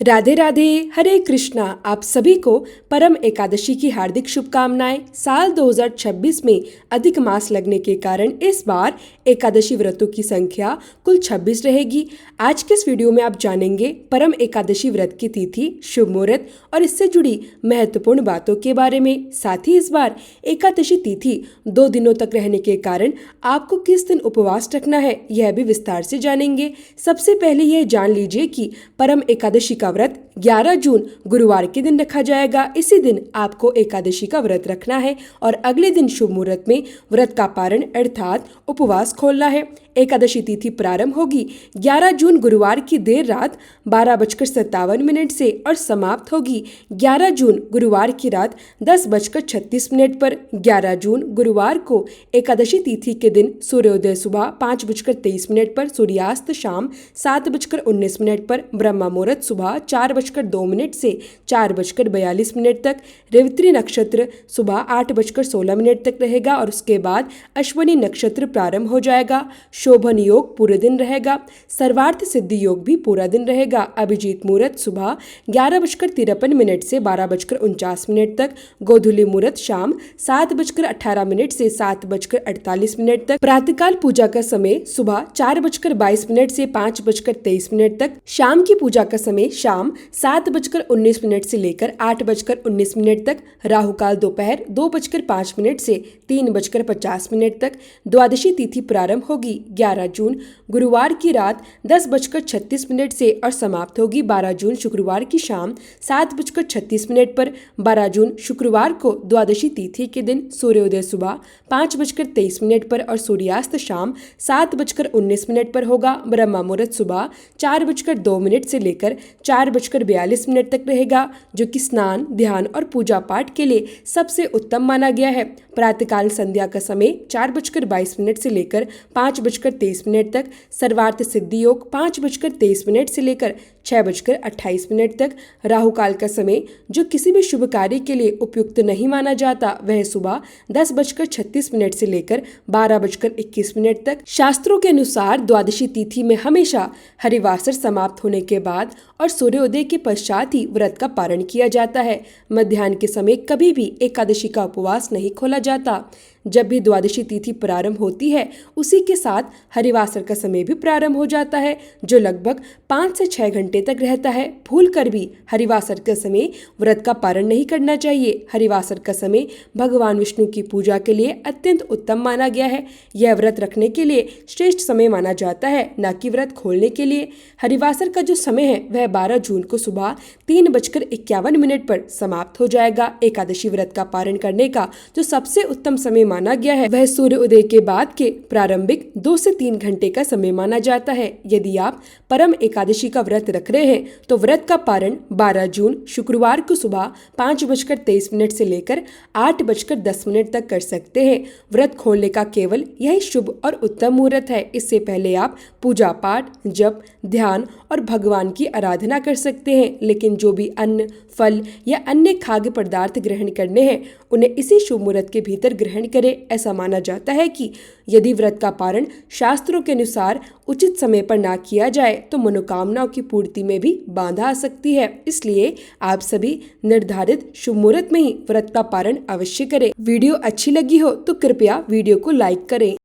राधे राधे, हरे कृष्णा। आप सभी को परम एकादशी की हार्दिक शुभकामनाएं। साल 2026 में अधिक मास लगने के कारण इस बार एकादशी व्रतों की संख्या कुल 26 रहेगी। आज के इस वीडियो में आप जानेंगे परम एकादशी व्रत की तिथि, शुभ मुहूर्त और इससे जुड़ी महत्वपूर्ण बातों के बारे में। साथ ही इस बार एकादशी तिथि 2 दिनों तक रहने के कारण आपको किस दिन उपवास रखना है, यह भी विस्तार से जानेंगे। सबसे पहले यह जान लीजिए कि परम एकादशी का व्रत 11 जून गुरुवार के दिन रखा जाएगा। इसी दिन आपको एकादशी का व्रत रखना है और अगले दिन शुभ मुहूर्त में व्रत का पारण अर्थात उपवास खोलना है। एकादशी तिथि प्रारंभ होगी 11 जून गुरुवार की देर रात 12:57 से और समाप्त होगी 11 जून गुरुवार की रात 10:36 पर। 11 जून गुरुवार को एकादशी तिथि के दिन सूर्योदय सुबह 5:23 पर, सूर्यास्त शाम 7:19 पर, ब्रह्म मुहूर्त सुबह 4:02 से 4:42 तक, रेवती नक्षत्र सुबह 8:16 तक रहेगा और उसके बाद अश्विनी नक्षत्र प्रारंभ हो जाएगा। शोभन योग पूरे दिन रहेगा। सर्वार्थ सिद्धि योग भी पूरा दिन रहेगा। अभिजीत मुहूर्त सुबह 11:53 से 12:49 तक, गोधूली मुहूर्त शाम 7:18 से 7:48 तक, प्रातःकाल पूजा का समय सुबह 4:22 से 5:23 तक, शाम की पूजा का समय शाम 7:19 से लेकर 8:19 तक, राहु काल दोपहर 2:05 से 3:50 तक। द्वादशी तिथि प्रारंभ होगी 11 जून गुरुवार की रात 10:36 से और समाप्त होगी 12 जून शुक्रवार की शाम 7:36 पर। 12 जून शुक्रवार को द्वादशी तिथि के दिन सूर्योदय सुबह 5:23 पर और सूर्यास्त शाम 7:19 पर होगा। ब्रह्म मुहूर्त सुबह 4:02 से लेकर 4:42 तक रहेगा, जो कि स्नान, ध्यान और पूजा पाठ के लिए सबसे उत्तम माना गया है। प्रातःकाल संध्या का समय 4:22 से लेकर 5:23 तक, सर्वार्थ सिद्धि योग 5:23 से लेकर 6:28 तक। राहु काल का समय जो किसी भी शुभ कार्य के लिए उपयुक्त नहीं माना जाता, वह सुबह 10:36 से लेकर 12:21 तक। शास्त्रों के अनुसार द्वादशी तिथि में हमेशा हरिवासर समाप्त होने के बाद और सूर्योदय के पश्चात ही व्रत का पारण किया जाता है। मध्याह्न के समय कभी भी एकादशी का उपवास नहीं खोला जाता। जब भी द्वादशी तिथि प्रारंभ होती है, उसी के साथ हरिवासर का समय भी प्रारंभ हो जाता है, जो लगभग 5 से 6 घंटे तक रहता है। भूल कर भी हरिवासर का समय व्रत का पारण नहीं करना चाहिए। हरिवासर का समय भगवान विष्णु की पूजा के लिए अत्यंत उत्तम माना गया है। यह व्रत रखने के लिए श्रेष्ठ समय माना जाता है, न कि व्रत खोलने के लिए। हरिवासर का जो समय है वह 12 जून को सुबह 3:51 पर समाप्त हो जाएगा। एकादशी व्रत का पारण करने का जो सबसे उत्तम समय माना गया है, वह सूर्य उदय के बाद के प्रारंभिक 2 से 3 घंटे का समय माना जाता है। यदि आप परम एकादशी का व्रत रख रहे हैं तो व्रत का पारण 12 जून शुक्रवार को सुबह 5:23 से लेकर 8:10 तक कर सकते हैं। व्रत खोलने का केवल यही शुभ और उत्तम मुहूर्त है। इससे पहले आप पूजा पाठ, जप, ध्यान और भगवान की आराधना कर सकते हैं, लेकिन जो भी अन्न, फल या अन्य खाद्य पदार्थ ग्रहण करने हैं, उन्हें इसी शुभ मुहूर्त के भीतर ग्रहण करें। ऐसा माना जाता है कि यदि व्रत का पारण शास्त्रों के अनुसार उचित समय पर ना किया जाए तो मनोकामनाओं की पूर्ति में भी बाधा आ सकती है। इसलिए आप सभी निर्धारित शुभ मुहूर्त में ही व्रत का पारण अवश्य करें। वीडियो अच्छी लगी हो तो कृपया वीडियो को लाइक करें।